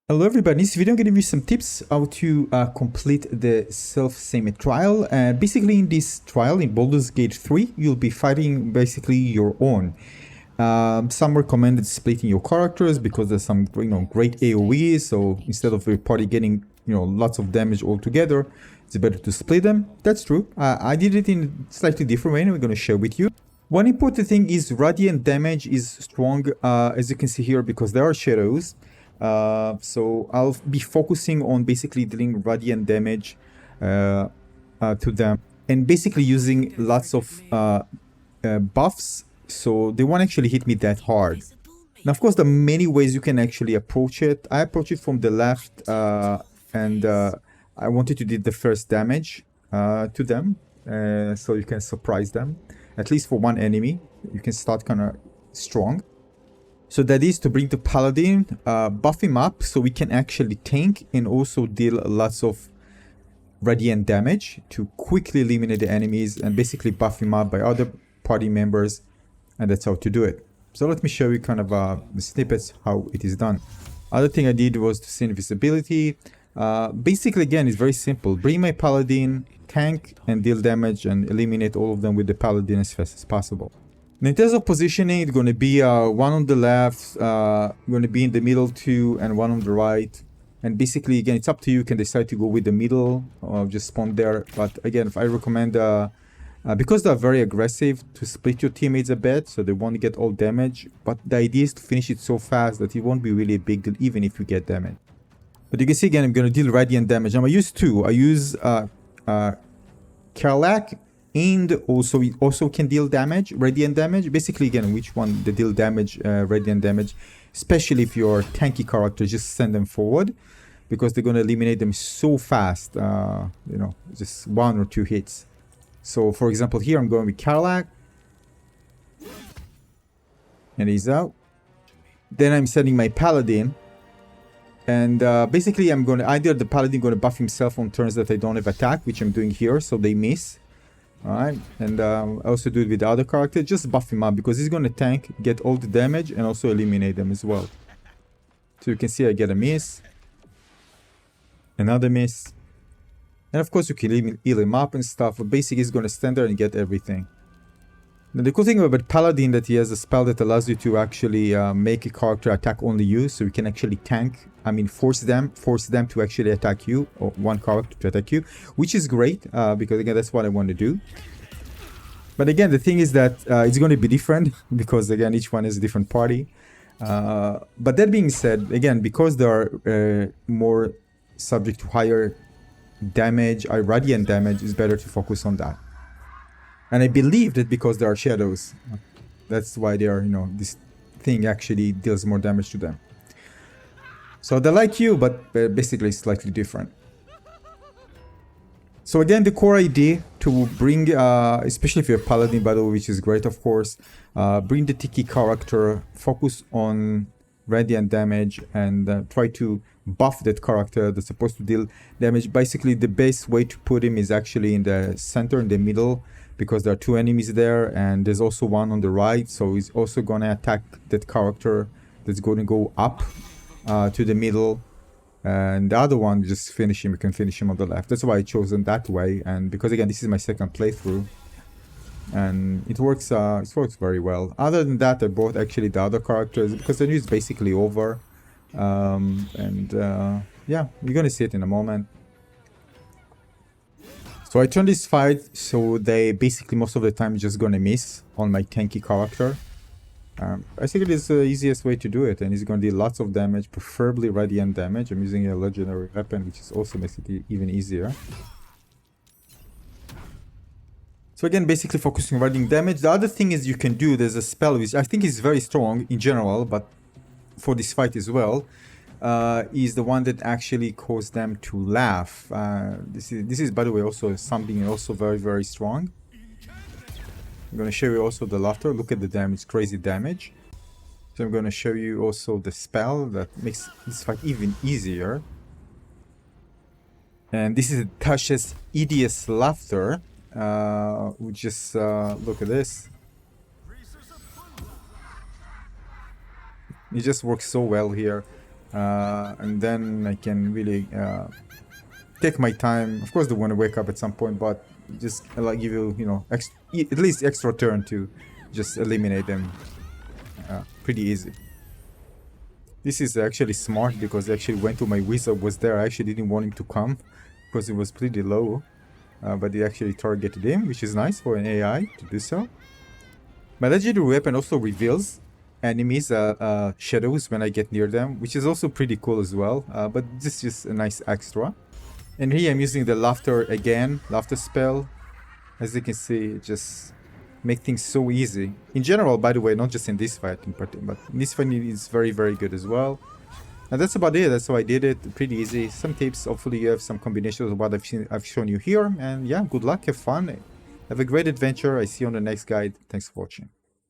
Hello everybody, in this video I'm going to give you some tips how to complete the self-same trial. And basically in this trial in Baldur's Gate 3 you'll be fighting basically your own. Some recommended splitting your characters because there's some great AoEs, so instead of your party getting lots of damage all together, it's better to split them. That's true. I did it in a slightly different way and we're going to share with you. One important thing is radiant damage is strong, as you can see here, because there are shadows. So I'll be focusing on basically dealing radiant damage to them and basically using lots of buffs, so they won't actually hit me that hard. Now, of course, there are many ways you can actually approach it. I approach it from the left, and I wanted to do the first damage to them, so you can surprise them, at least for one enemy. You can start kind of strong. So that is to bring the Paladin, buff him up so we can actually tank and also deal lots of radiant damage to quickly eliminate the enemies and basically buff him up by other party members, and that's how to do it. So let me show you kind of the snippets how it is done. Other thing I did was to see invisibility. Basically, again, it's very simple. Bring my Paladin, tank and deal damage and eliminate all of them with the Paladin as fast as possible. Now, in terms of positioning, it's going to be one on the left, going to be in the middle two, and one on the right. And basically, again, it's up to you. You can decide to go with the middle or just spawn there. But again, if I recommend, because they're very aggressive, to split your teammates a bit so they won't get all damage. But the idea is to finish it so fast that it won't be really a big deal even if you get damage. But you can see, again, I'm going to deal radiant damage. I use two. I use Karlach, and also it also can deal damage, radiant damage. Basically, again, which one they deal damage, radiant damage, especially if you're a tanky character, just send them forward because they're going to eliminate them so fast, just one or two hits. So for example, here I'm going with Karlach, and he's out. Then I'm sending my Paladin, and basically I'm going to either the Paladin going to buff himself on turns that they don't have attack, which I'm doing here, so they miss. Alright, and I also do it with the other character, just buff him up because he's going to tank, get all the damage, and also eliminate them as well. So you can see I get a miss, another miss, and of course you can heal him up and stuff, but basically he's going to stand there and get everything. Now the cool thing about Paladin that he has a spell that allows you to actually make a character attack only you, so you can actually tank, force them to actually attack you, or one character to attack you, which is great, because again, that's what I want to do. But again, the thing is that it's going to be different, because again, each one is a different party. But that being said, again, because they are more subject to higher damage, radiant damage, it's better to focus on that. And I believe that because there are shadows, that's why they are, this thing actually deals more damage to them. So they're like you, but basically slightly different. So again, the core idea to bring, especially if you're a Paladin, by the way, which is great, of course, bring the Tiki character, focus on radiant damage, and try to buff that character that's supposed to deal damage. Basically, the best way to put him is actually in the center, in the middle, because there are two enemies there, and there's also one on the right, so he's also going to attack that character that's going to go up to the middle, and the other one, just finish him. You can finish him on the left. That's why I chose them that way, and because again, this is my second playthrough, and it works very well. Other than that, I brought actually the other characters because the news is basically over, yeah, you're gonna see it in a moment. So I turn this fight so they basically most of the time just gonna miss on my tanky character. I think it is the easiest way to do it, and he's gonna do lots of damage, preferably radiant damage. I'm using a legendary weapon, which is also makes it even easier. So again, basically focusing on radiant damage. The other thing is you can do, there's a spell which I think is very strong in general, but for this fight as well. Is the one that actually caused them to laugh. This is by the way also something also very, very strong. I'm going to show you also the laughter. Look at the damage, crazy damage. So I'm going to show you also the spell that makes this fight even easier. And this is Tasha's hideous laughter. We just look at this. It just works so well here. and then I can really take my time. Of course, they want to wake up at some point, but just like give you, you know, at least extra turn to just eliminate them. Pretty easy. This is actually smart because I actually went to my wizard was there. I actually didn't want him to come because it was pretty low, but it actually targeted him, which is nice for an AI to do so. My legendary weapon also reveals enemies shadows when I get near them, which is also pretty cool as well, but this is just a nice extra. And here I'm using the laughter again, laughter spell. As you can see, it just make things so easy. In general, by the way, not just in this fight in particular, but in this fight it's very, very good as well. And that's about it. That's how I did it. Pretty easy. Some tips. Hopefully you have some combinations of what I've shown you here. And yeah, good luck. Have fun. Have a great adventure. I see you on the next guide. Thanks for watching.